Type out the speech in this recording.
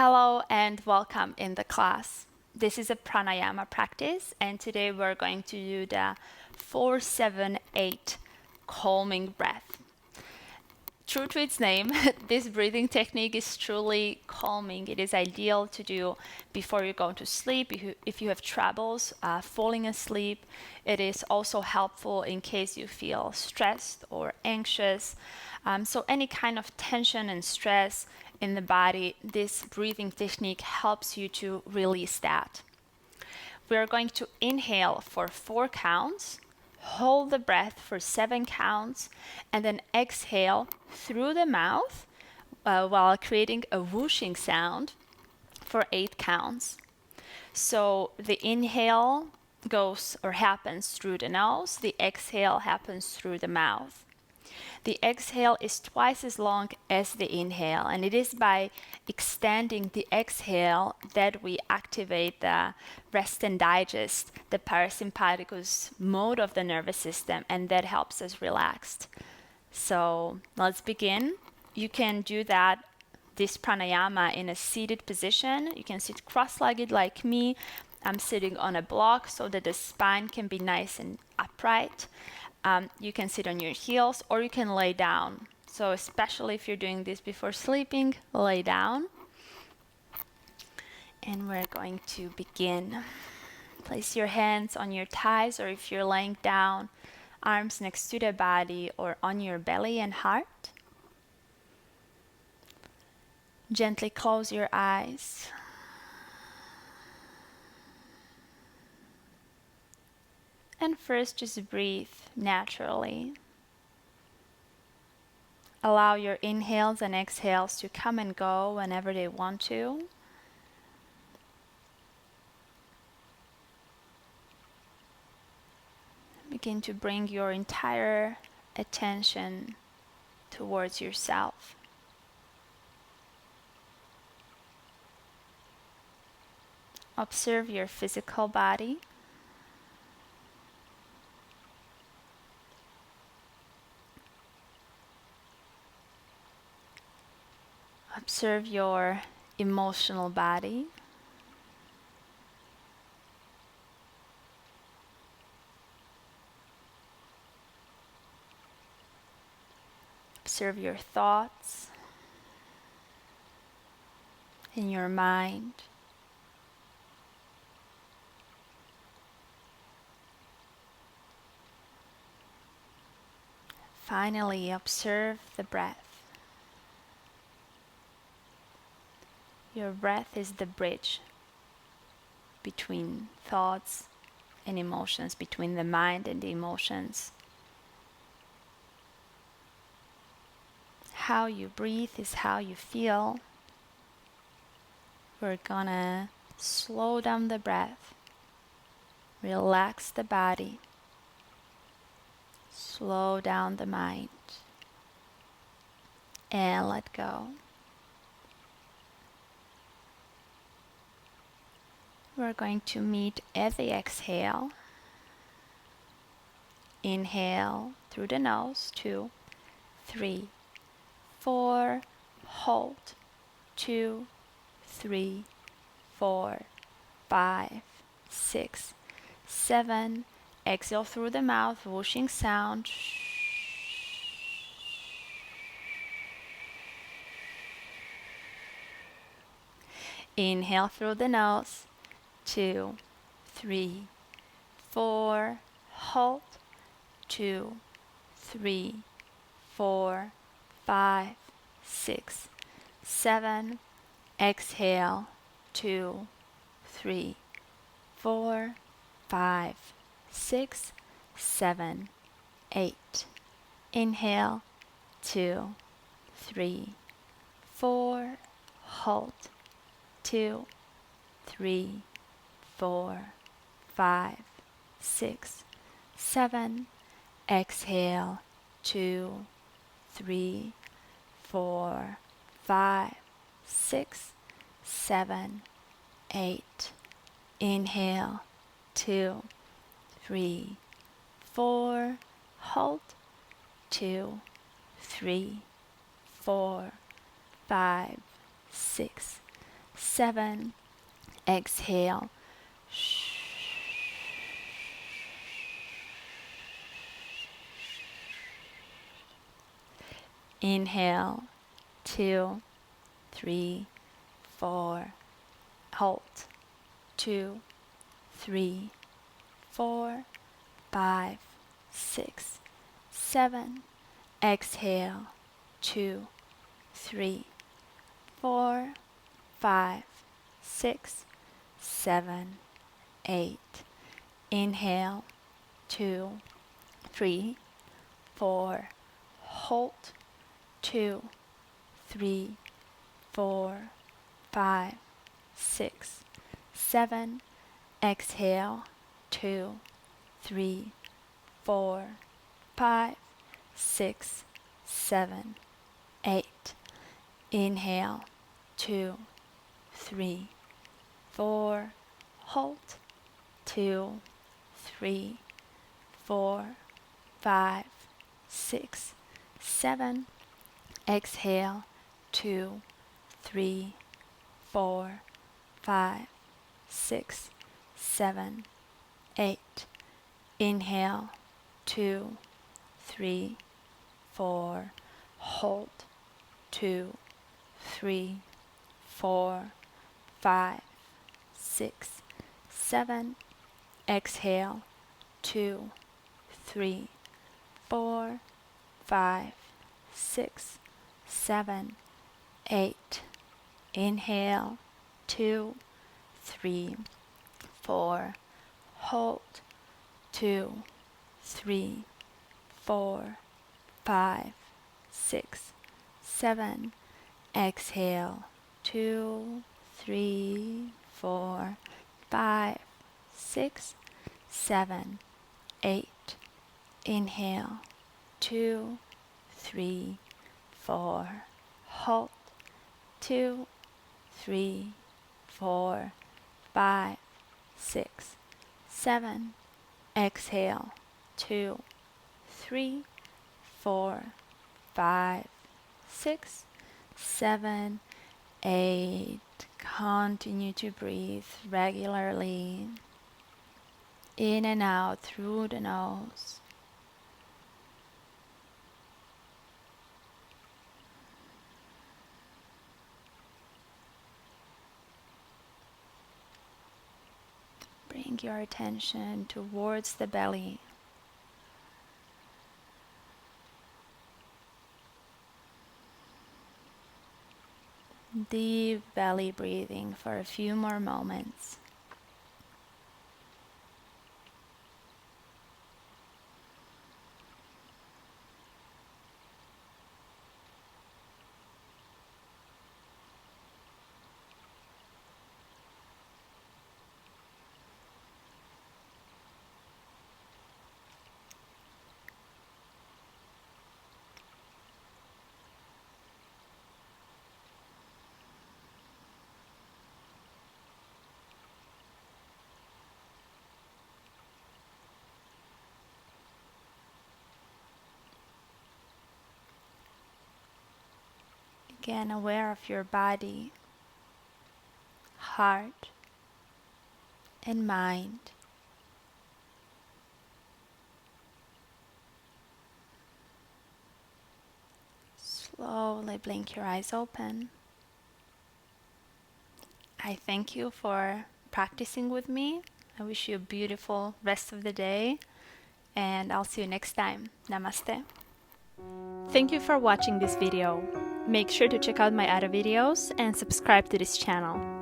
Hello and welcome in the class. This is a pranayama practice, and today we're going to do the 4-7-8 calming breath. True to its name, this breathing technique is truly calming. It is ideal to do before you go to sleep if you have troubles falling asleep. It is also helpful in case you feel stressed or anxious. So any kind of tension and stress in the body, this breathing technique helps you to release that. We are going to inhale for 4 counts, hold the breath for 7 counts, and then exhale through the mouth while creating a whooshing sound for 8 counts. So the inhale goes or happens through the nose, the exhale happens through the mouth. The exhale is twice as long as the inhale, and it is by extending the exhale that we activate the rest and digest, the parasympathicus mode of the nervous system, and that helps us relax. So let's begin. You can do this pranayama in a seated position. You can sit cross-legged like me. I'm sitting on a block so that the spine can be nice and upright. You can sit on your heels or you can lay down. So especially if you're doing this before sleeping, lay down. And we're going to begin. Place your hands on your thighs, or if you're laying down, arms next to the body or on your belly and heart. Gently close your eyes. And first, just breathe naturally. Allow your inhales and exhales to come and go whenever they want to. Begin to bring your entire attention towards yourself. Observe your physical body. Observe your emotional body. Observe your thoughts in your mind. Finally, observe the breath. Your breath is the bridge between thoughts and emotions, between the mind and the emotions. How you breathe is how you feel. We're gonna slow down the breath, relax the body, slow down the mind, and let go. We're going to meet at the exhale. Inhale through the nose, 2, 3, 4, hold, 2, 3, 4, 5, 6, 7, exhale through the mouth, whooshing sound. Inhale through the nose, 2, 3, 4, hold, 2, 3, 4, 5, 6, 7, exhale, 2, 3, 4, 5, 6, 7, 8. Inhale, 2, 3, 4, hold, 2, 3, 4, 5, 6, 7, exhale, 2, 3, 4, 5, 6, 7, 8. Inhale, 2, 3, 4, hold, 2, 3, 4, 5, 6, 7. Exhale. Inhale. 2, 3, 4. Hold. 2, 3, 4, 5, 6, 7. Exhale. 2, 3, 4, 5, 6, 7, 8. Inhale. 2, 3, 4. Hold. 2, 3, 4, 5, 6, 7. Exhale. 2, 3, 4, 5, 6, 7, 8. Inhale. 2, 3, 4. Hold. 2, 3, 4, 5, 6, 7. Exhale. 2, 3, 4, 5, 6, 7, 8. Inhale. 2, 3, 4. Hold. 2, 3, 4, 5, 6, 7. Exhale. 2, 3, 4, 5, 6, 7, 8. Inhale. 2, 3, 4. Hold. 2, 3, 4, 5, 6, 7. Exhale. 2, 3, 4, 5, 6, 7, 8. Inhale. 2, 3, 4. Hold. 2, 3, 4, 5, 6, 7. Exhale. 2, 3, 4, 5, 6, 7, 8. Continue to breathe regularly in and out through the nose. Bring your attention towards the belly. Deep belly breathing for a few more moments. Again, aware of your body, heart, and mind. Slowly blink your eyes open. I thank you for practicing with me. I wish you a beautiful rest of the day, and I'll see you next time. Namaste. Thank you for watching this video. Make sure to check out my other videos and subscribe to this channel.